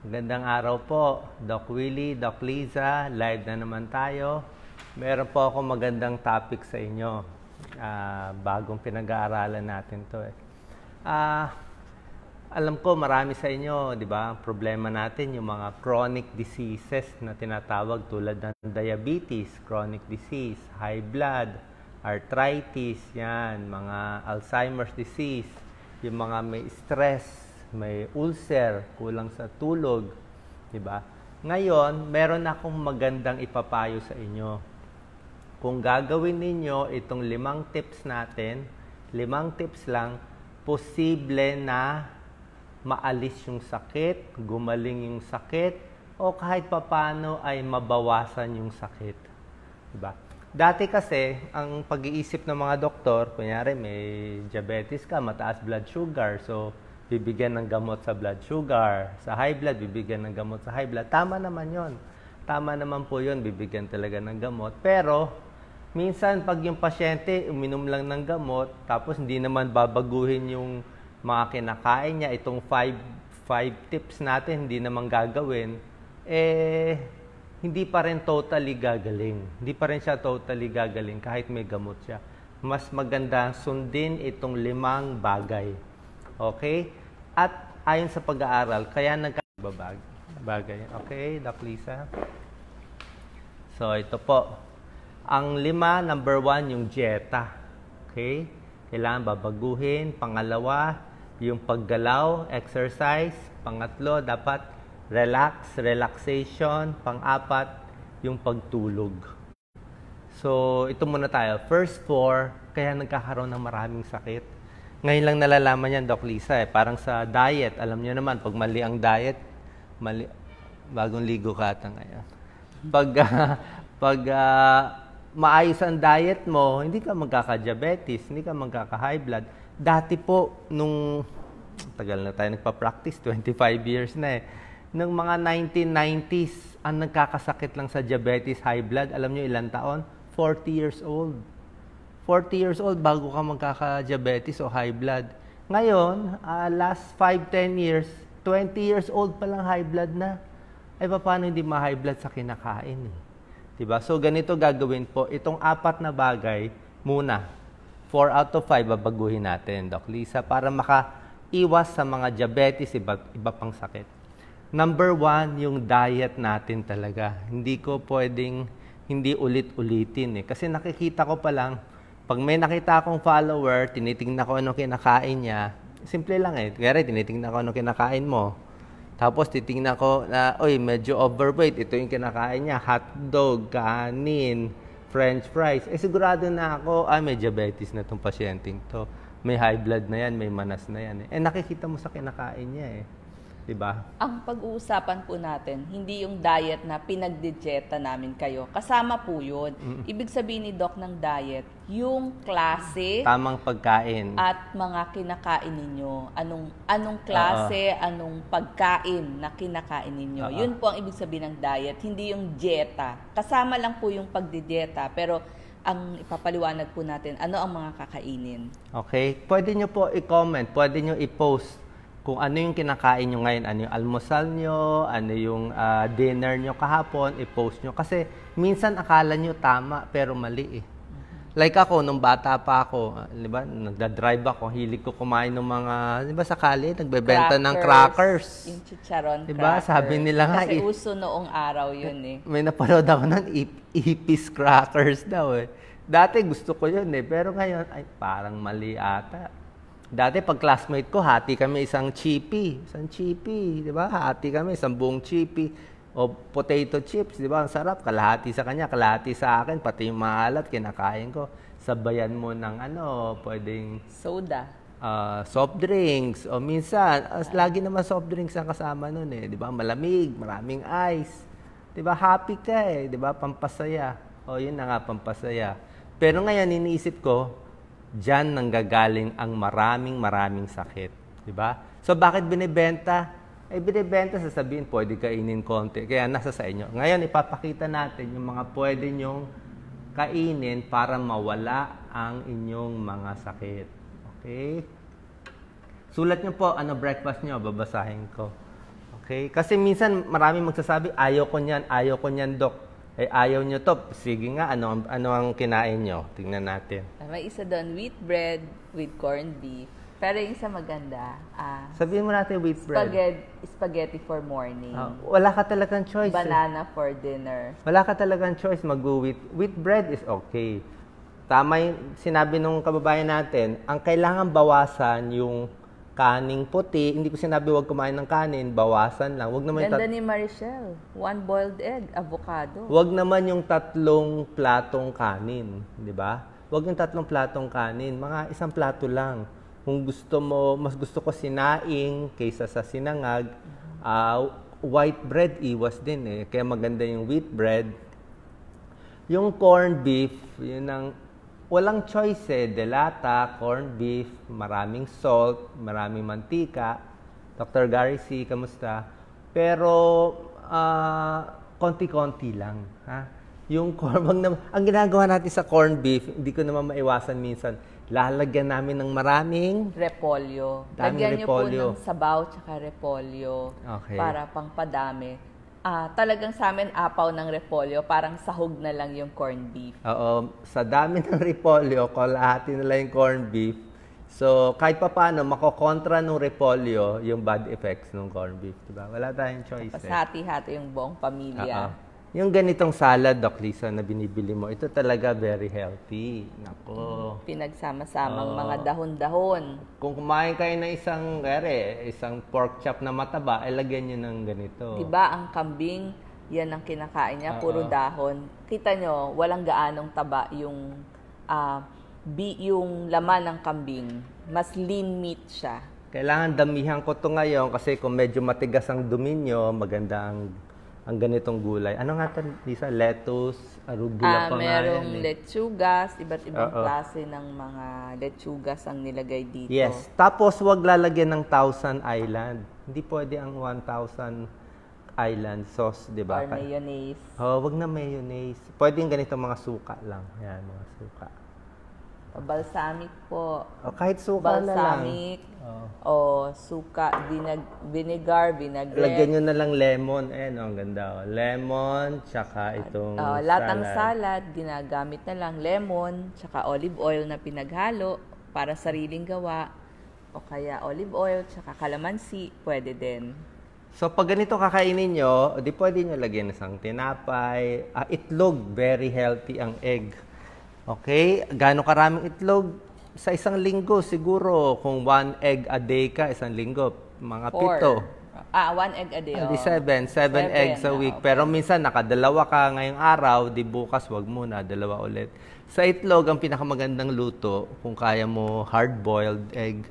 Magandang araw po, Doc Willie, Doc Liza, live na naman tayo. Meron po ako magandang topic sa inyo. Bagong pinag-aaralan natin to. Alam ko marami sa inyo, di ba, ang problema natin yung mga chronic diseases na tinatawag tulad ng diabetes, chronic disease, high blood, arthritis, yan, mga Alzheimer's disease, yung mga may stress, may ulcer, kulang sa tulog, di ba? Ngayon, meron akong magandang ipapayo sa inyo. Kung gagawin ninyo itong 5 tips natin, 5 tips lang, posible na maalis yung sakit, gumaling yung sakit, o kahit papano ay mabawasan yung sakit. Di ba? Dati kasi, ang pag-iisip ng mga doktor, kunyari may diabetes ka, mataas blood sugar, so bibigyan ng gamot sa blood sugar. Sa high blood, bibigyan ng gamot sa high blood. Tama naman yon. Tama naman po yon, bibigyan talaga ng gamot. Pero, minsan pag yung pasyente uminom lang ng gamot, tapos hindi naman babaguhin yung mga kinakain niya, itong 5 tips natin, hindi naman gagawin, hindi pa rin totally gagaling. Hindi pa rin siya totally gagaling kahit may gamot siya. Mas maganda sundin itong 5 bagay. Okay? At ayon sa pag-aaral, kaya nagkabagay. Okay, Doc Lisa? So, ito po. Ang 5, number 1, yung dieta. Okay? Kailangan babaguhin. Pangalawa, yung paggalaw, exercise. Pangatlo, dapat relaxation. Pang-apat, yung pagtulog. So, ito muna tayo. First 4, kaya nagkakaroon ng maraming sakit. Ngayon lang nalalaman yan, Doc Lisa. Parang sa diet, alam niyo naman, pag mali ang diet, bagong ligo ka ata ngayon. Pag maayos ang diet mo, hindi ka magkaka-diabetes, hindi ka magkaka-high blood. Dati po, nung, tagal na tayo nagpa-practice, 25 years na nung mga 1990s, ang nagkakasakit lang sa diabetes, high blood, alam niyo ilang taon? 40 years old. 40 years old bago ka magkaka-diabetes o high blood. Ngayon, last 5-10 years, 20 years old pa lang high blood na. Ay, paano hindi ma-high blood sa kinakain? Diba? So, ganito gagawin po. Itong 4 na bagay, muna, 4 out of 5, babaguhin natin, Doc Lisa, para makaiwas sa mga diabetes, iba pang sakit. Number 1, yung diet natin talaga. Hindi ko pwedeng hindi ulit-ulitin. Kasi nakikita ko pa lang, pag may nakita akong follower, tinitingnan ko anong kinakain niya, simple lang Kaya tinitingnan ko anong kinakain mo. Tapos titingnan ko na, medyo overweight. Ito yung kinakain niya. Hotdog, kanin, french fries. Sigurado na ako, may diabetes na itong pasyenteng to. May high blood na yan, may manas na yan. Nakikita mo sa kinakain niya Diba? Ang pag-uusapan po natin, hindi yung diet na pinagdidieta namin kayo. Kasama po yun. Ibig sabihin ni Doc ng diet, yung klase, tamang pagkain, at mga kinakain ninyo. Anong klase, anong pagkain na kinakain ninyo. Yun po ang ibig sabihin ng diet, hindi yung dieta. Kasama lang po yung pagdidieta, pero ang ipapaliwanag po natin, ano ang mga kakainin. Okay. Pwede nyo po i-comment, pwede nyo i-post kung ano yung kinakain nyo ngayon, ano yung almusal nyo, ano yung dinner nyo kahapon, i-post nyo. Kasi minsan akala nyo tama, pero mali Like ako, nung bata pa ako, di ba, nagda-drive ako, hilig ko kumain ng mga, di ba sakali, nagbebenta ng crackers. Yung chicharon diba? cracker. Sabi nila nga, kasi uso noong araw yun May napanood ako ng ipis crackers daw Dati gusto ko yun pero ngayon, ay parang mali ata. Dati pag classmate ko, hati kami isang chippy, di ba? Hati kami isang buong chippy o potato chips, di ba? Ang sarap, kalahati sa kanya, kalahati sa akin, pati yung maalat kinakain ko. Sabayan mo ng pwedeng soda, soft drinks o minsan, lagi naman soft drinks ang kasama nun di ba? Malamig, maraming ice. Di ba? Happy ka di ba? Pampasaya. Yun na nga, pampasaya. Pero ngayon, iniisip ko, diyan nanggagaling ang maraming sakit. Diba? So, bakit binibenta? Binibenta, sasabihin, pwede kainin konti. Kaya nasa sa inyo. Ngayon, ipapakita natin yung mga pwede nyong kainin para mawala ang inyong mga sakit. Okay? Sulat nyo po, ano breakfast nyo, babasahin ko. Okay? Kasi minsan marami magsasabi, ayaw ko niyan, Dok. Eh, ayaw nyo to. Sige nga, ano ang kinain nyo? Tingnan natin. May isa doon, wheat bread with corned beef. Pero yung isa maganda, sabihin mo natin wheat bread. Spaghetti for morning. Wala ka talagang choice. Banana for dinner. Wala ka talagang choice mag-wheat. Wheat bread is okay. Tama yung sinabi nung kababayan natin, ang kailangan bawasan yung kaning puti. Hindi ko sinabi huwag kumain ng kanin, bawasan lang. Wag naman ganda ni Marichelle, 1 boiled egg, avocado. Wag naman yung 3 platong kanin, di ba? Wag yung 3 platong kanin, mga 1 plato lang. Kung gusto mo, mas gusto ko sinaing kaysa sa sinangag, white bread iwas din eh. Kaya maganda yung wheat bread. Yung corned beef, yun ang walang choice eh. Delata, corned beef, maraming salt, maraming mantika. Dr. Gary C., kamusta? Pero, konti-konti lang. Ha? Yung ang ginagawa natin sa corned beef, hindi ko naman maiwasan minsan, lalagyan namin ng maraming repolyo. Lagyan niyo po ng sabaw tsaka repolyo para pangpadami. Talagang sa amin apaw ng repolyo, parang sahog na lang yung corned beef. Oo, sa dami ng repolyo, kalahati na lang yung corned beef. So, kahit pa paano, makokontra ng repolyo yung bad effects ng corned beef. Diba? Wala tayong choice. Hati-hati yung buong pamilya. Yung ganitong salad, Doc Lisa, na binibili mo, ito talaga very healthy. Nako. Pinagsama-samang mga dahon-dahon. Kung kumain kayo ng isang pork chop na mataba, lagyan nyo ng ganito. Diba, ang kambing, yan ang kinakain niya, puro dahon. Kita nyo, walang gaanong taba yung laman ng kambing. Mas lean meat siya. Kailangan damihan ko to ngayon kasi kung medyo matigas ang dumi nyo, maganda ang ganitong gulay. Ano nga ito, Lisa? Lettuce, arugula pa nga yan. Merong lechugas, iba't ibang klase ng mga lechugas ang nilagay dito. Yes. Tapos, wag lalagyan ng Thousand Island. Hindi pwede ang 1,000 Island sauce, di ba? Or mayonnaise. Wag na mayonnaise. Pwede yung ganito mga suka lang. Yan, mga suka. Balsamic po. Kahit suka na lang. Balsamic. O suka, vinegar, vinaigrette. Lagyan nyo na lang lemon. Ang ganda. Lemon, tsaka itong lahat ng salad, ginagamit na lang lemon, tsaka olive oil na pinaghalo para sariling gawa. O kaya olive oil, tsaka calamansi, pwede din. So, pag ganito kakainin nyo, di pwede nyo lagyan isang tinapay. Itlog, very healthy ang egg. Okay? Gaano karaming itlog? Sa isang linggo, siguro, kung 1 egg a day ka, isang linggo, mga 7. 1 egg a day. Di 7 eggs a week. Okay. Pero minsan, nakadalawa ka ngayong araw, di bukas, wag muna, 2 ulit. Sa itlog, ang pinakamagandang luto, kung kaya mo, hard-boiled egg.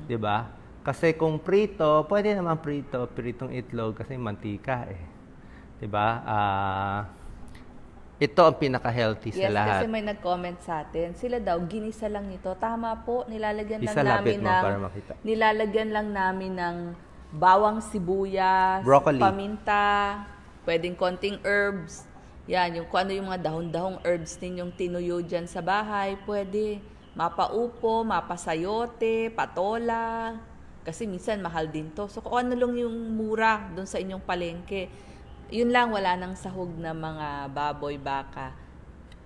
Di ba? Kasi kung prito, pwede naman pritong itlog, kasi mantika eh. Di ba? Ito ang pinaka-healthy sa lahat. Yes, kasi may nag-comment sa atin. Sila daw, ginisa lang ito. Tama po, nilalagyan lang namin ng bawang sibuyas, broccoli, paminta, pwedeng konting herbs. Yan, kung ano yung mga dahon-dahong herbs ninyong tinuyo dyan sa bahay, pwede. Mapaupo, mapasayote, patola. Kasi minsan mahal din to. So kung ano lang yung mura doon sa inyong palengke, yun lang, wala nang sahog na mga baboy, baka.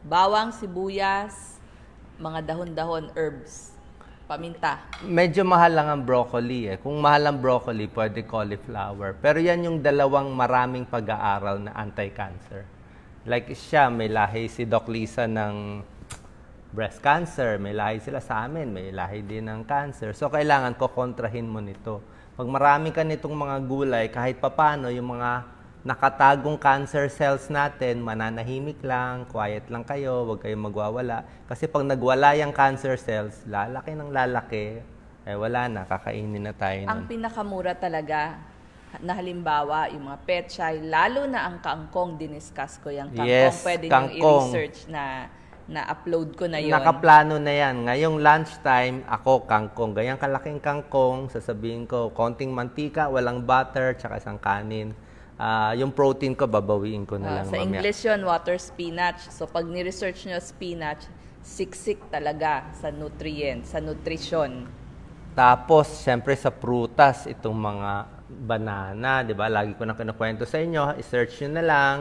Bawang, sibuyas, mga dahon-dahon, herbs, paminta. Medyo mahal lang ang broccoli eh. Kung mahal ang broccoli, pwede cauliflower. Pero yan yung dalawang maraming pag-aaral na anti-cancer. Like siya, may lahi si Doc Lisa ng breast cancer, may lahi sila sa amin, may lahi din ng cancer. So, kailangan kontrahin mo nito. Pag marami ka nitong mga gulay, kahit papano, yung mga nakatagong cancer cells natin, mananahimik lang, quiet lang kayo, huwag kayong magwawala. Kasi pag nagwala yung cancer cells, lalaki ng lalaki, wala na, kakainin na tayo. Ang pinakamura talaga, na halimbawa, yung mga pechay, lalo na ang kangkong, diniscuss ko yung kangkong. Yes, pwede kangkong. nyo i-research na upload ko na yun. Nakaplano na yan. Ngayong lunchtime, ako kangkong. Ganyang kalaking kangkong, sasabihin ko, konting mantika, walang butter, tsaka isang kanin. Yung protein ko, babawiin ko na lang sa mamaya. English yun, water spinach. So, pag ni-research nyo spinach, siksik talaga sa nutrients, sa nutrition. Tapos, syempre sa prutas, itong mga banana, di ba? Lagi ko na kinukwento sa inyo, i-search nyo na lang.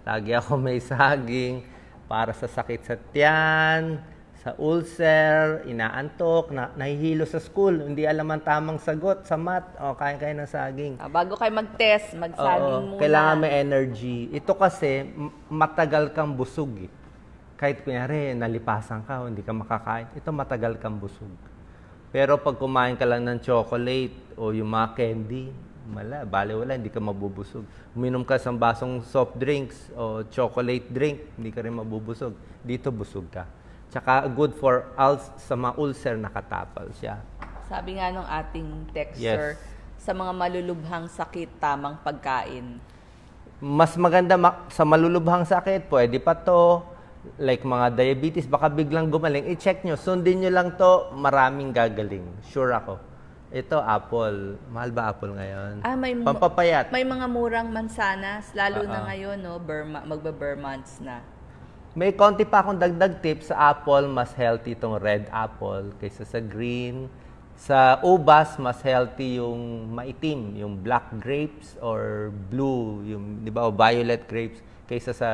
Lagi ako may saging para sa sakit sa tiyan, sa ulcer, inaantok, nahihilo sa school, hindi alam ang tamang sagot sa math, kain kayo ng saging. Bago kayo mag-test, magsaging muna. Kailangan may energy. Ito kasi, matagal kang busog eh. Kahit kunyari, nalipasan ka, hindi ka makakain, ito matagal kang busog. Pero pag kumain ka lang ng chocolate o yung mga candy, wala, hindi ka mabubusog. Uminom ka sa basong soft drinks o chocolate drink, hindi ka rin mabubusog. Dito busog ka. Tsaka good for sa mga ulcer, nakatapal siya. Sabi nga nung ating texter, sa mga malulubhang sakit, tamang pagkain. Mas maganda sa malulubhang sakit, pwede pa to. Like mga diabetes, baka biglang gumaling. I-check nyo, sundin nyo lang to, maraming gagaling. Sure ako. Ito, apple. Mahal ba apple ngayon? Pampapayat. May mga murang mansanas, lalo na ngayon, no? Magba-bare months na. May konti pa akong dagdag tips. Sa apple, mas healthy itong red apple kaysa sa green. Sa ubas, mas healthy yung maitim, yung black grapes or blue, yung, di ba, o violet grapes kaysa sa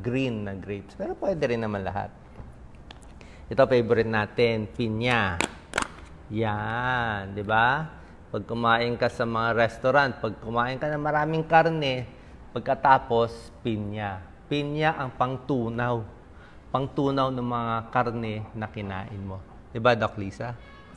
green na grapes. Pero pwede rin naman lahat. Ito, favorite natin, pinya. Yan, di ba? Pag kumain ka sa mga restaurant, pag kumain ka ng maraming karne, pagkatapos, pinya. Pinya ang pangtunaw. Pangtunaw ng mga karne na kinain mo. Di ba, Doc Lisa?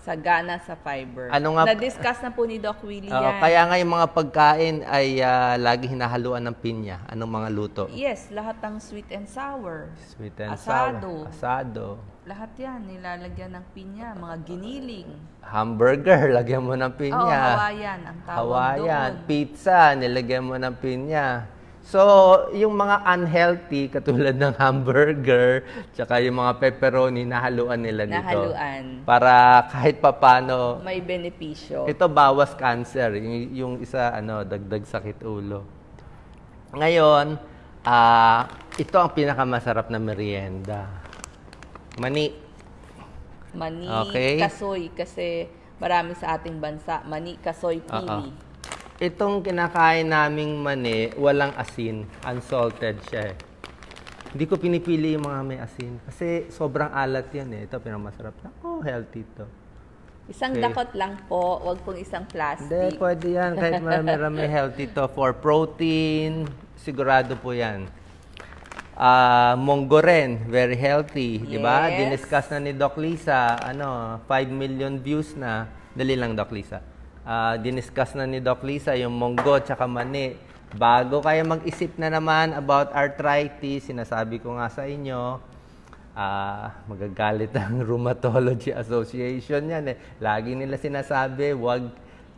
Sagana sa fiber. Na-discuss na po ni Doc Willie yan. Kaya nga yung mga pagkain ay lagi hinahaluan ng pinya. Anong mga luto? Yes, lahat ng sweet and sour. Sweet and asado. sour. Asado. Lahat yan, nilalagyan ng pinya. Mga giniling. Hamburger, lagyan mo ng pinya. Hawaiian ang tawag Hawaiian. doon. Pizza, nilagyan mo ng pinya. So, yung mga unhealthy, katulad ng hamburger, tsaka yung mga pepperoni, nahaluan nila dito. Nahaluan. Para kahit papano, may benepisyo. Ito, bawas cancer. Yung isa, dagdag sakit ulo. Ngayon, ito ang pinakamasarap na merienda. Mani. Mani, okay. Kasoy. Kasi marami sa ating bansa, mani, kasoy, pili. Itong kinakain naming mani, walang asin. Unsalted siya eh. Hindi ko pinipili yung mga may asin. Kasi sobrang alat yan eh. Ito, pinakamasarap. Healthy ito. Isang dakot lang po. Huwag pong isang plastic. Hindi, pwede yan. Kahit marami healthy to. For protein, sigurado po yan. Monggo rin, very healthy. Yes. Diba? Diniscuss na ni Doc Lisa. 5 million views na. Dali lang, Doc Lisa. Diniscuss na ni Doc Lisa yung monggo tsaka mani. Bago kayo mag-isip na naman about arthritis, sinasabi ko nga sa inyo, magagalit ang Rheumatology Association yan eh. Lagi nila sinasabi, wag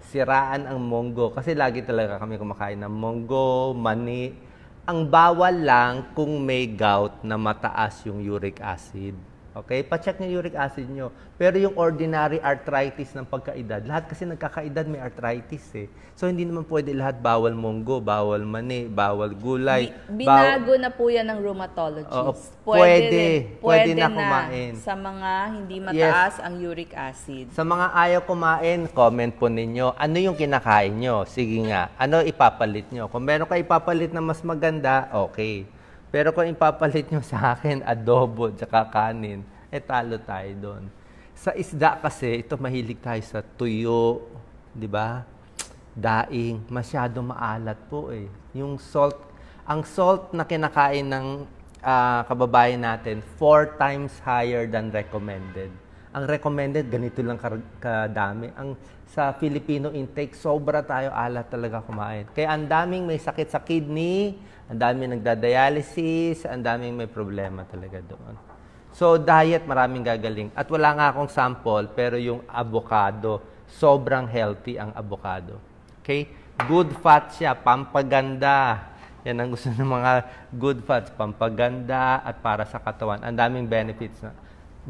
siraan ang monggo. Kasi lagi talaga kami kumakain ng monggo, mani. Ang bawal lang kung may gout na mataas yung uric acid. Okay? Pa-check niyo uric acid niyo. Pero yung ordinary arthritis ng pagkaedad, lahat kasi nagkakaedad may arthritis eh. So, hindi naman pwede lahat bawal monggo, bawal mani, bawal gulay. Binago na po yan ng rheumatologist. Pwede na kumain. Sa mga hindi mataas ang uric acid. Sa mga ayaw kumain, comment po ninyo. Ano yung kinakain nyo? Sige nga. Ano ipapalit nyo? Kung meron kayo ipapalit na mas maganda, okay. Pero kung ipapalit nyo sa akin, adobo, tsaka kanin, talo tayo doon. Sa isda kasi, ito mahilig tayo sa tuyo, di ba? Daing, masyado maalat po eh. Yung salt, ang salt na kinakain ng kababayan natin, 4 times higher than recommended. Ang recommended, ganito lang kadami. Sa Filipino intake, sobra tayo alat talaga kumain. Kaya ang daming may sakit sa kidney, ang daming nagda-dialysis, ang daming may problema talaga doon. So, diet, maraming gagaling. At wala nga akong sample, pero yung avocado, sobrang healthy ang avocado. Okay? Good fat siya, pampaganda. Yan ang gusto ng mga good fats, pampaganda at para sa katawan. Ang daming benefits na.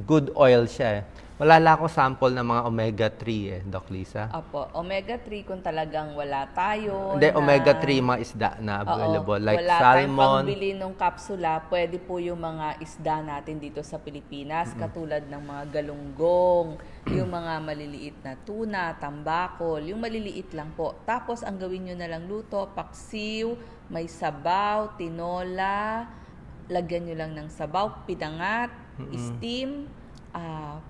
Good oil siya. Wala lang ako sample ng mga omega-3 Doc Lisa. Opo, omega-3 kung talagang wala tayo. Hindi, omega-3 mga isda na available. Like wala tayong salmon. pangbili ng kapsula, pwede po yung mga isda natin dito sa Pilipinas, katulad ng mga galunggong, yung mga maliliit na tuna, tambakol, yung maliliit lang po. Tapos, ang gawin nyo na lang luto, paksiw, may sabaw, tinola, lagyan nyo lang ng sabaw, pinangat, steam,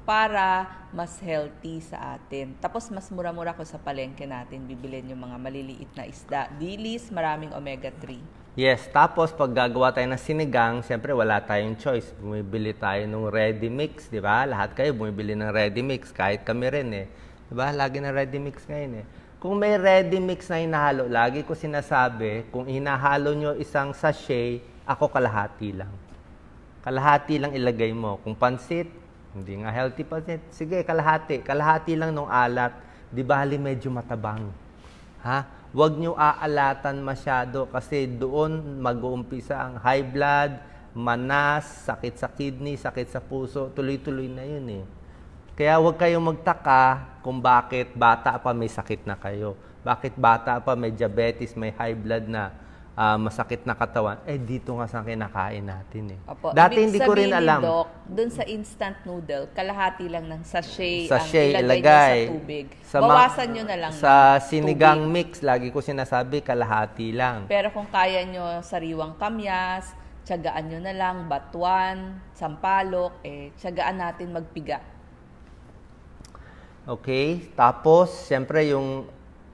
para mas healthy sa atin. Tapos mas mura-mura ko sa palengke natin bibilin yung mga maliliit na isda. Dilis, maraming omega-3. Yes, tapos pag gagawa tayo ng sinigang, siyempre wala tayong choice. Bumibili tayo ng ready mix, di ba? Lahat kayo bumibili ng ready mix, kahit kami rin Di ba? Lagi na ready mix ngayon Kung may ready mix na hinahalo, lagi ko sinasabi, kung hinahalo nyo isang sachet, ako kalahati lang. Kalahati lang ilagay mo. Kung pansit, hindi nga healthy pa din. Sige, kalahati. Kalahati lang nung alat. Di bali medyo matabang. Huwag nyo aalatan masyado kasi doon mag-uumpisa ang high blood, manas, sakit sa kidney, sakit sa puso. Tuloy-tuloy na yun Kaya huwag kayong magtaka kung bakit bata pa may sakit na kayo. Bakit bata pa may diabetes, may high blood na masakit na katawan, dito nga sa kinakain natin Opo. Dati hindi ko rin alam. Doc, dun sa instant noodle, kalahati lang ng sachet ang ilagay nyo sa tubig. Bawasan nyo na lang sa sinigang tubig. Mix, lagi ko sinasabi, kalahati lang. Pero kung kaya nyo sariwang kamyas, tiyagaan nyo na lang, batuan, sampalok, tiyagaan natin magpiga. Okay, tapos, siyempre yung,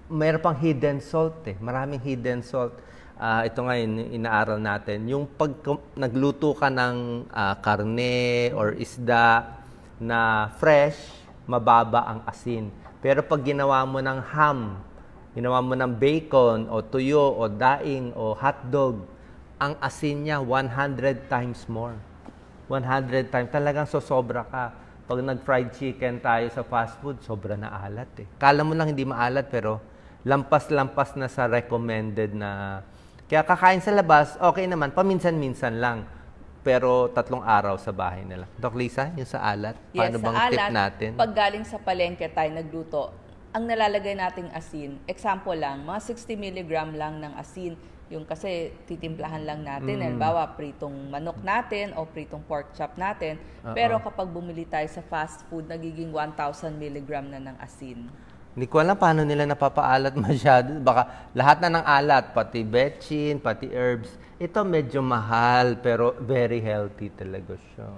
mayroon pang hidden salt Maraming hidden salt. Ito nga inaaral natin. Yung pag nagluto ka ng karne or isda na fresh, mababa ang asin. Pero pag ginawa mo ng ham, ginawa mo ng bacon o tuyo o daing o hotdog, ang asin niya 100 times more. 100 times. Talagang sosobra ka. Pag nag-fried chicken tayo sa fast food, sobra na alat Kala mo lang hindi maalat pero lampas-lampas na sa recommended na. Kaya kakain sa labas, okay naman, paminsan-minsan lang. Pero 3 araw sa bahay nila. Doc Lisa, yung sa alat, paano bang alat, tip natin? Pag galing sa palengke tayo nagluto, ang nalalagay nating asin, example lang, mga 60 mg lang ng asin. Yung kasi titimplahan lang natin. Halimbawa, pritong manok natin o pritong pork chop natin. Pero kapag bumili tayo sa fast food, nagiging 1,000 mg na ng asin. Hindi ko alam paano nila napapaalat masyado. Baka lahat na ng alat, pati betchin, pati herbs. Ito medyo mahal, pero very healthy talaga siya.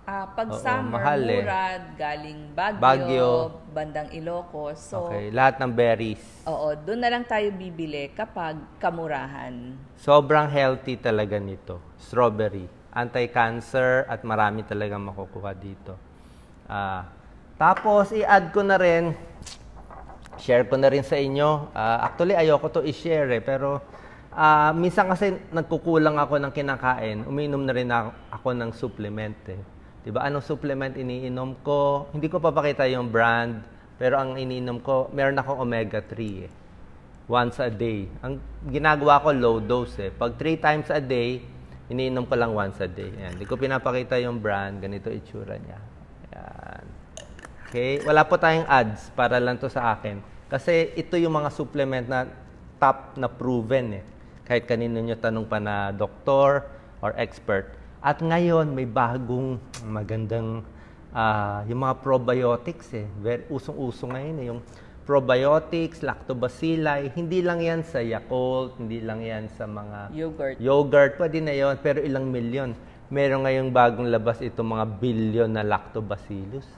Pag summer, mahal Murad, galing Baguio, bandang Ilocos. So, okay, lahat ng berries. Oo, doon na lang tayo bibili kapag kamurahan. Sobrang healthy talaga nito. Strawberry. Anti-cancer at marami talaga makukuha dito. Tapos, i-add ko na rin, share ko na rin sa inyo. Actually, ayoko to i-share pero minsan kasi nagkukulang ako ng kinakain. Umiinom na rin ako ng supplement Diba? Anong supplement iniinom ko? Hindi ko papakita yung brand, pero ang iniinom ko, meron akong omega-3 Once a day. Ang ginagawa ko, low dose Pag 3 times a day, iniinom ko lang once a day. Ayan. Hindi ko pinapakita yung brand. Ganito itsura niya. Ayan. Okay? Wala po tayong ads para lang to sa akin. Kasi ito yung mga supplement na top na proven Kahit kanino nyo tanong pa na doktor or expert. At ngayon, may bagong magandang, yung mga probiotics Very usong-uso ngayon yung probiotics, lactobacilli. Hindi lang yan sa Yakult, hindi lang yan sa mga yogurt. Pwede na yon pero ilang milyon. Meron ngayong bagong labas itong mga billion na lactobacillus.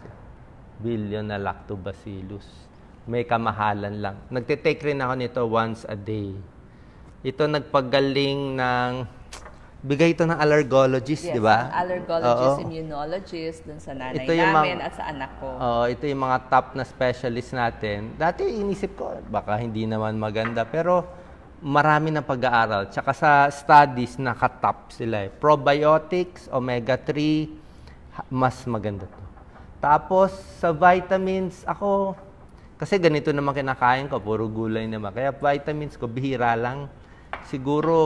Billion na lactobacillus. May kamahalan lang. Nagtitake rin ako nito once a day. Ito nagpagaling ng, bigay ito ng allergologist, di ba? Allergologist, immunologist, dun sa nanay namin at sa anak ko. Ito yung mga top na specialist natin. Dati inisip ko, baka hindi naman maganda, pero marami na pag-aaral. Tsaka sa studies, naka-top sila Probiotics, omega-3, mas maganda to. Tapos, sa vitamins, ako, kasi ganito naman kinakain ko, puro gulay naman. Kaya vitamins ko, bihira lang. Siguro,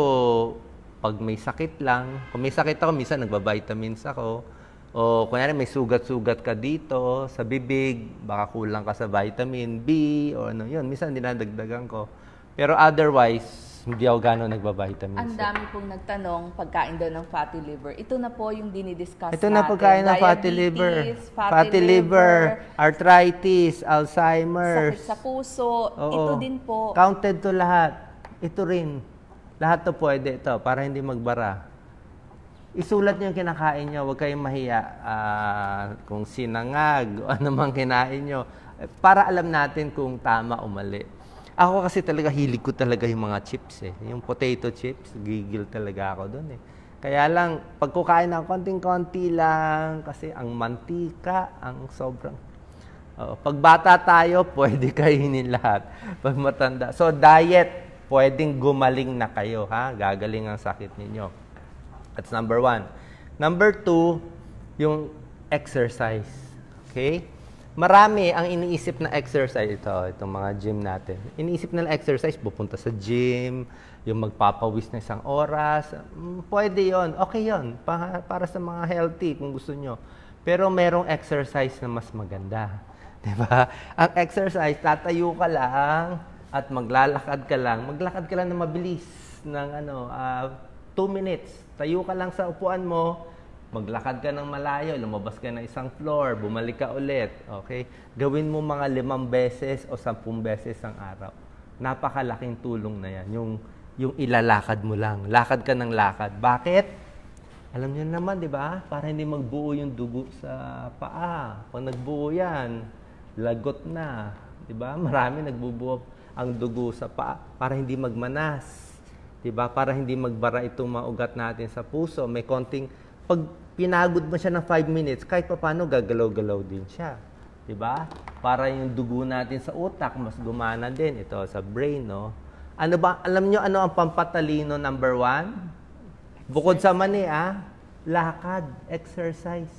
pag may sakit lang, kung may sakit ako, minsan nagba-vitamins ako. O kunyari may sugat-sugat ka dito sa bibig, baka kulang ka sa vitamin B o ano yun. Minsan dinadagdagan ko. Pero otherwise, hindi ako gano'n nagba-vitamins. Ang dami pong nagtanong, pagkain daw ng fatty liver. Ito na po yung dinidiscuss natin. Ito na pagkain ng fatty liver. Fatty liver, arthritis, Alzheimer's. Sakit sa puso. Oo. Ito din po. Counted to lahat. Ito rin. Lahat to pwede ito para hindi magbara. Isulat niyo yung kinakain niyo. Huwag kayong mahiya kung sinangag o ano mang kinain niyo. Para alam natin kung tama o mali. Ako kasi talaga, hilig ko talaga yung mga chips eh. Yung potato chips, gigil talaga ako doon eh. Kaya lang, pag kukain ng konting-konti lang, kasi ang mantika, ang sobrang... pag bata tayo, pwede kainin lahat. Pag matanda. So, diet, pwedeng gumaling na kayo, ha? Gagaling ang sakit ninyo. That's number 1. Number 2, yung exercise. Okay? Marami ang iniisip na exercise. Itong mga gym natin. Iniisip na exercise, pupunta sa gym, yung magpapawis na 1 oras. Pwede yon, okay yon, para sa mga healthy kung gusto nyo. Pero merong exercise na mas maganda. Diba? Ang exercise, tatayo ka lang at maglalakad ka lang. Maglakad ka lang na mabilis ng 2 minutes. Tayo ka lang sa upuan mo, maglakad ka ng malayo, lumabas ka ng 1 floor, bumalik ka ulit. Okay? Gawin mo mga 5 beses o 10 beses ang araw. Napakalaking tulong na yan. Yung ilalakad mo lang. Lakad ka ng lakad. Bakit? Alam niyo naman, di ba? Para hindi magbuo yung dugo sa paa. Pag nagbuo yan, lagot na. Di ba? Marami nagbubuo ang dugo sa paa para hindi magmanas. Diba? Para hindi magbara itong mga ugat natin sa puso. May konting, pag pinagod mo siya ng 5 minutes, kahit pa paano gagalaw-galaw din siya. Diba? Para yung dugo natin sa utak, mas gumana din. Ito, sa brain, no? Ano ba, alam nyo ano ang pampatalino number 1? Bukod sa mani, lakad, exercise.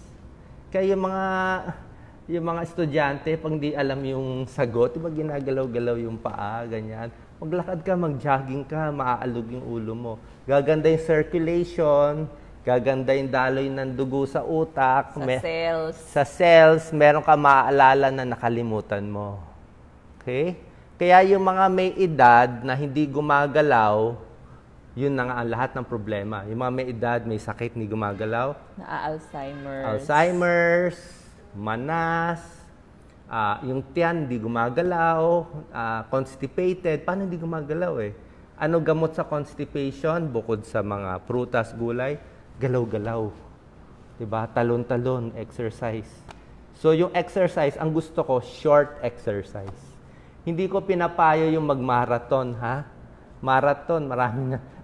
Kaya yung mga estudyante, pag di alam yung sagot, diba ginagalaw-galaw yung paa, ganyan. Maglakad ka, mag-jogging ka, maaalog yung ulo mo. Gaganda yung circulation, gaganda yung daloy ng dugo sa utak. Cells. Sa cells, meron ka maaalala na nakalimutan mo. Okay? Kaya yung mga may edad na hindi gumagalaw, yun na nga ang lahat ng problema. Yung mga may edad, may sakit, hindi gumagalaw. Alzheimer's, manas, yung tiyan, di gumagalaw, constipated. Paano hindi gumagalaw eh? Ano gamot sa constipation? Bukod sa mga prutas, gulay, galaw-galaw. Diba? Talon-talon, exercise. So yung exercise, ang gusto ko, short exercise. Hindi ko pinapayo yung mag-marathon, ha? Marathon,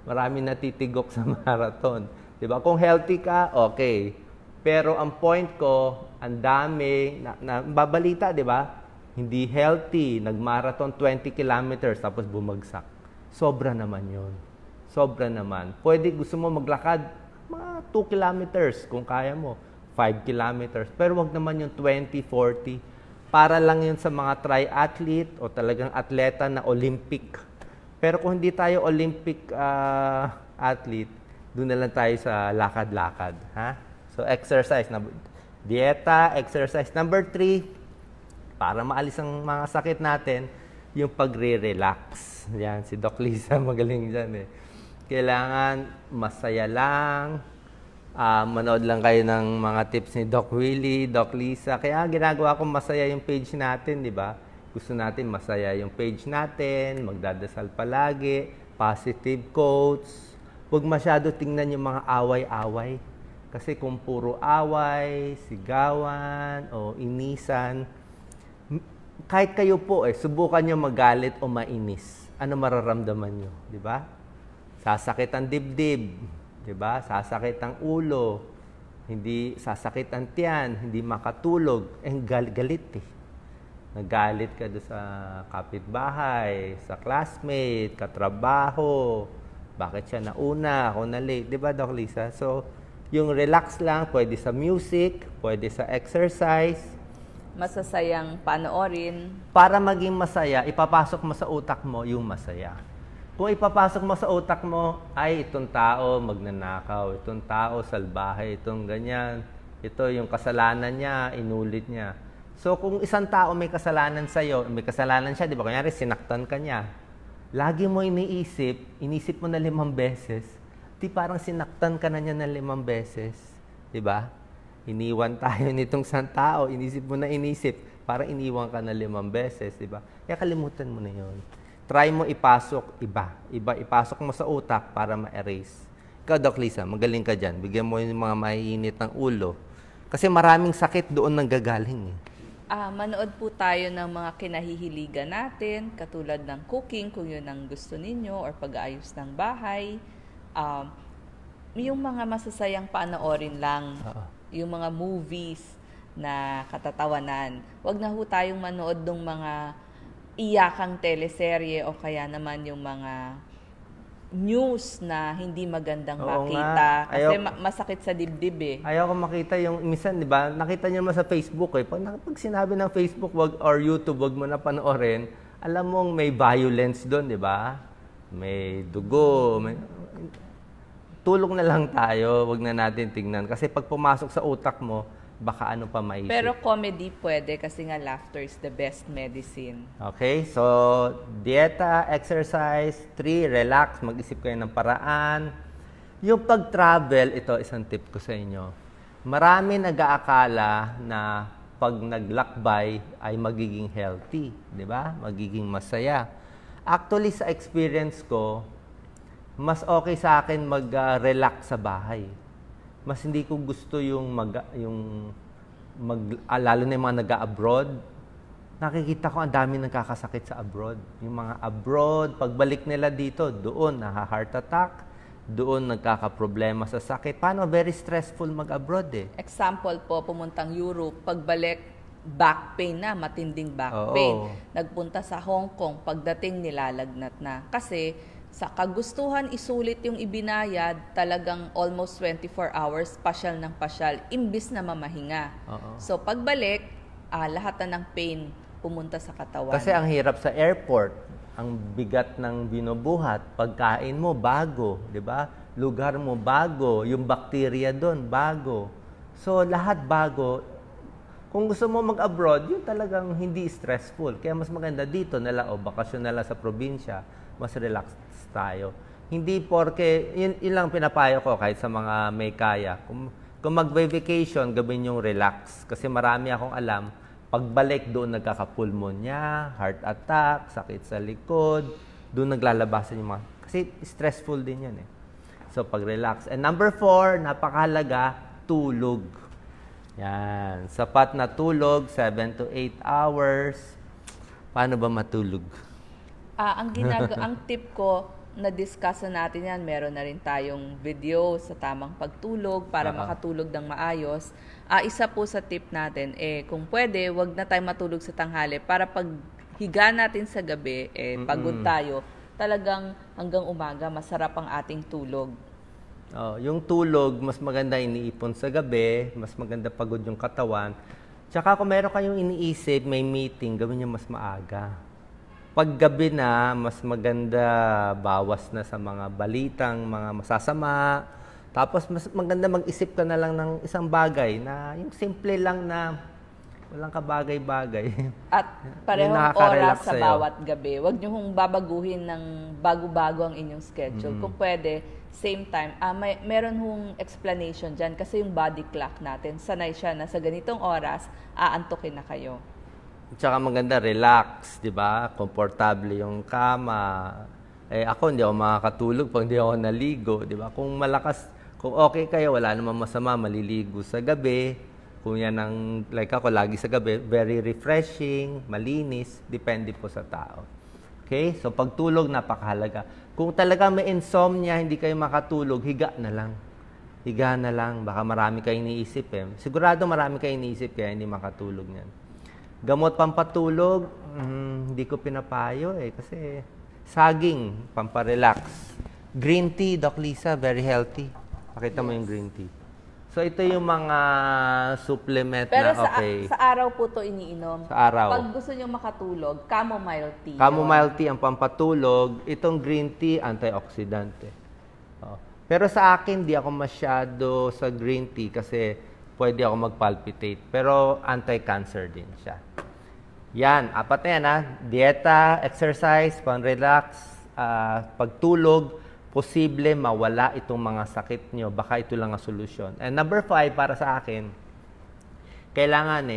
marami natitigok sa marathon. Diba? Kung healthy ka, okay. Pero ang point ko, ang dami, babalita, di ba? Hindi healthy, nag-marathon 20 kilometers tapos bumagsak. Sobra naman yun. Sobra naman. Pwede, gusto mo maglakad, mga 2 kilometers kung kaya mo. 5 kilometers. Pero wag naman yung 20, 40. Para lang yun sa mga triathlete o talagang atleta na Olympic. Pero kung hindi tayo Olympic athlete, doon na lang tayo sa lakad-lakad. Ha? So, exercise. Dieta, exercise. Number 3, para maalis ang mga sakit natin, yung pagre-relax. Yan, si Doc Lisa magaling dyan eh. Kailangan masaya lang. Manood lang kayo ng mga tips ni Doc Willie, Doc Lisa. Kaya ginagawa ko masaya yung page natin, di ba? Gusto natin masaya yung page natin, magdadasal palagi, positive quotes. Huwag masyado tingnan yung mga away-away. Kasi kung puro away, sigawan, o inisan, kahit kayo po subukan nyo magalit o mainis. Ano mararamdaman nyo? Di ba? Sasakit ang dibdib. Di ba? Sasakit ang ulo. Hindi sasakit ang tiyan. Hindi makatulog. Galit eh. Nagalit ka doon sa kapitbahay, sa classmate, katrabaho. Bakit siya nauna? Ako na late. Di ba, Doc Lisa? So, yung relax lang, pwede sa music, pwede sa exercise. Masasayang panoorin. Para maging masaya, ipapasok mo sa utak mo yung masaya. Kung ipapasok mo sa utak mo, ay itong tao magnanakaw, itong tao salbahe, itong ganyan, Ito yung kasalanan niya, inulit niya. So kung isang tao may kasalanan sa'yo, may kasalanan siya, di ba? Kunyari, sinaktan ka niya. Lagi mo inisip mo na 5 beses, di parang sinaktan ka na niya na 5 beses. Di ba? Iniwan tayo nitong isang tao, inisip mo na inisip, parang iniwan ka na 5 beses, di ba? Kaya kalimutan mo na yun. Try mo ipasok iba. Ipasok mo sa utak para ma-erase. Ikaw, Doc Lisa, magaling ka dyan. Bigyan mo yung mga maiinit ng ulo. Kasi maraming sakit doon nanggagaling. Manood po tayo ng mga kinahihiligan natin, katulad ng cooking, kung yun ang gusto ninyo, or pag-aayos ng bahay. Yung mga masasayang panoorin lang, yung mga movies na katatawanan. Huwag na ho tayong manood ng mga iyakang teleserye o kaya naman yung mga news na hindi magandang makita. Kasi masakit sa dibdib eh. Ayaw ko makita yung minsan, di ba? Nakita niyo naman sa Facebook eh. Pag sinabi ng Facebook or YouTube, wag mo na panoorin, alam mong may violence doon, di ba? May dugo. Tulog na lang tayo, wag na natin tingnan. Kasi pag pumasok sa utak mo, baka ano pa maisip. Pero comedy pwede kasi nga laughter is the best medicine. Okay, so dieta, exercise, 3, relax, mag-isip kayo ng paraan. Yung pag-travel, ito isang tip ko sa inyo. Marami nag-aakala na pag naglakbay ay magiging healthy, di ba? Magiging masaya. Actually, sa experience ko, mas okay sa akin mag-relax sa bahay. Mas hindi ko gusto lalo na yung mga nag-abroad. Nakikita ko ang dami nagkakasakit sa abroad. Yung mga abroad, pagbalik nila dito, doon heart attack, doon nagkakaproblema sa sakit. Paano? Very stressful mag-abroad eh. Example po, pumuntang Europe, pagbalik, back pain na, matinding back pain. Nagpunta sa Hong Kong, pagdating nilalagnat na. Kasi sa kagustuhan isulit yung ibinayad, talagang almost 24 hours, pasyal ng pasyal, imbis na mamahinga. So pagbalik, lahat na ng pain pumunta sa katawan. Kasi ang hirap sa airport, ang bigat ng binubuhat, pagkain mo bago, di ba? Lugar mo bago, yung bakterya doon bago. So lahat bago. Kung gusto mo mag-abroad, yun talagang hindi stressful. Kaya mas maganda dito nala o bakasyon nala sa probinsya, mas relaxed tayo. Hindi porke, yun lang pinapayo ko kahit sa mga may kaya. Kung mag-vacation, gawin yung relax. Kasi marami akong alam, pagbalik doon nagkakapulmonya, heart attack, sakit sa likod, doon naglalabasan yung mga, kasi stressful din yan eh. So pag-relax. And number 4, napakahalaga, tulog. Yan. Sapat na tulog, 7 to 8 hours. Paano ba matulog? Ang tip ko, na-discuss natin yan, meron na rin tayong video sa tamang pagtulog para makatulog ng maayos. Isa po sa tip natin, kung pwede, wag na tayo matulog sa tanghali para pag higa natin sa gabi, pagod tayo, talagang hanggang umaga, masarap ang ating tulog. Yung tulog, mas maganda iniipon sa gabi, mas maganda pagod yung katawan. Tsaka kung meron kayong iniisip, may meeting, gawin nyo mas maaga. Paggabi na, mas maganda bawas na sa mga balitang, mga masasama. Tapos mas maganda mag-isip ka na lang ng isang bagay na yung simple lang na walang kabagay-bagay. At parehong oras sa bawat gabi. Huwag niyo hong babaguhin ng bago-bago ang inyong schedule. Kung pwede, same time. Meron hong explanation dyan kasi yung body clock natin, sanay siya na sa ganitong oras, aantukin na kayo. Tsaka maganda, relax, di ba? Komportable yung kama. Ako, hindi ako makakatulog pag hindi ako naligo, di ba? Kung malakas, kung okay kayo, wala namang masama, maliligo sa gabi. Kung yan ang, like ako, lagi sa gabi, very refreshing, malinis, depende po sa tao. Okay? So, pagtulog, napakahalaga. Kung talaga may insomnia, hindi kayo makatulog, higa na lang. Higa na lang. Baka marami kayong iniisip eh. Sigurado marami kayong iniisip kaya hindi makatulog yan. Gamot pampatulog, hindi ko pinapayo eh. Kasi saging, pamparelax. Green tea, Doc Lisa, very healthy. Pakita mo yung green tea. So, ito yung mga supplement Pero na okay. Pero sa araw po to iniinom. Sa araw. Pag gusto nyo makatulog, chamomile tea. Chamomile tea ang pampatulog. Itong green tea, antioxidant eh. Pero sa akin, di ako masyado sa green tea kasi pwede ako mag-palpitate. Pero anti-cancer din siya. Yan, apat na yan ha. Dieta, exercise, pang-relax, pagtulog, posible mawala itong mga sakit nyo. Baka ito lang ang solusyon. And number 5, para sa akin, kailangan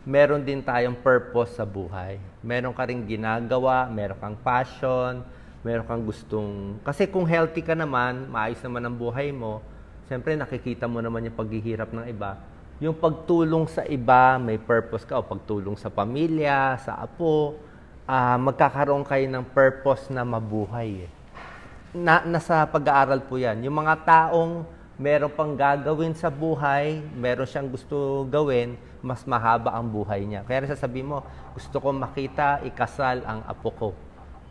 meron din tayong purpose sa buhay. Meron ka rin ginagawa, meron kang passion, meron kang gustong... Kasi kung healthy ka naman, maayos naman ang buhay mo, siyempre nakikita mo naman yung paghihirap ng iba. Yung pagtulong sa iba, may purpose ka, o pagtulong sa pamilya, sa apo, magkakaroon kayo ng purpose na mabuhay. Nasa pag-aaral po yan. Yung mga taong meron pang gagawin sa buhay, meron siyang gusto gawin, mas mahaba ang buhay niya. Kaya sasabihin mo, gusto ko makita, ikasal ang apo ko.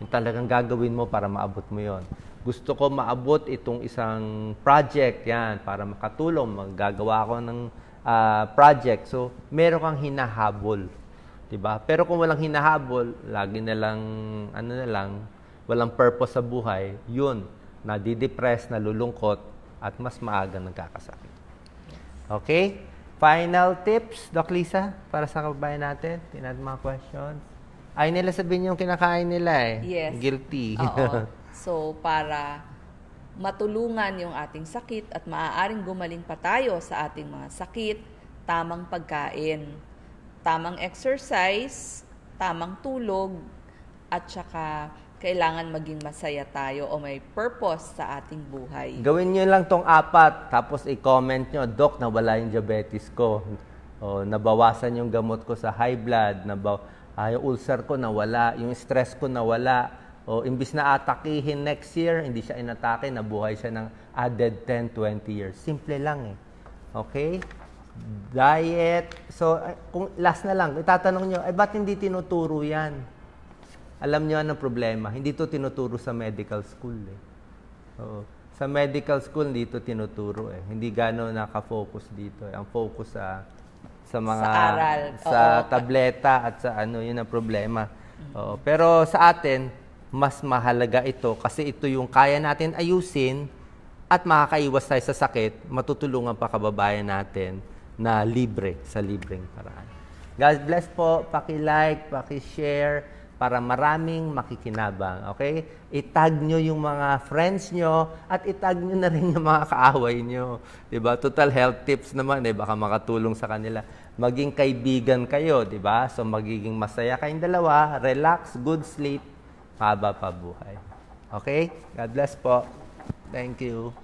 Yung talagang gagawin mo para maabot mo yon. Gusto ko maabot itong isang project, yan, para makatulong. Maggagawa ako ng project. So, meron kang hinahabol. Diba? Pero kung walang hinahabol, lagi na lang, walang purpose sa buhay, yun, nadidepress, nalulungkot, at mas maaga nagkakasakit. Okay? Final tips, Doc Lisa, para sa kababayan natin. Tingnan mga questions. Ay nila sabihin yung kinakain nila Yes. Guilty. Oo. So, para matulungan yung ating sakit at maaaring gumaling pa tayo sa ating mga sakit, tamang pagkain, tamang exercise, tamang tulog, at saka kailangan maging masaya tayo o may purpose sa ating buhay. Gawin nyo lang tong 4, tapos i-comment nyo, Doc, nawala yung diabetes ko. O, nabawasan yung gamot ko sa high blood. Yung ulcer ko nawala. Yung stress ko nawala. O, imbis na atakihin next year, hindi siya inatake, nabuhay siya ng added 10, 20 years. Simple lang Okay? Diet. So, kung last na lang, itatanong nyo, ba't hindi tinuturo yan? Alam nyo anong problema? Hindi to tinuturo sa medical school Oo. Sa medical school, hindi to tinuturo Hindi gano'n nakafocus dito Ang focus sa mga... Sa aral. Sa tableta at sa yun ang problema. Pero sa atin, mas mahalaga ito kasi ito yung kaya natin ayusin at makakaiwas tayo sa sakit, matutulungan pa kababayan natin na libre, sa libreng paraan. God bless po. Paki-like, paki-share, para maraming makikinabang. Okay? Itag nyo yung mga friends nyo at itag nyo na rin yung mga kaaway nyo. Diba? Total health tips naman, baka makatulong sa kanila. Maging kaibigan kayo, diba? So, magiging masaya kayong dalawa, relax, good sleep, haba pa buhay. Okay? God bless po. Thank you.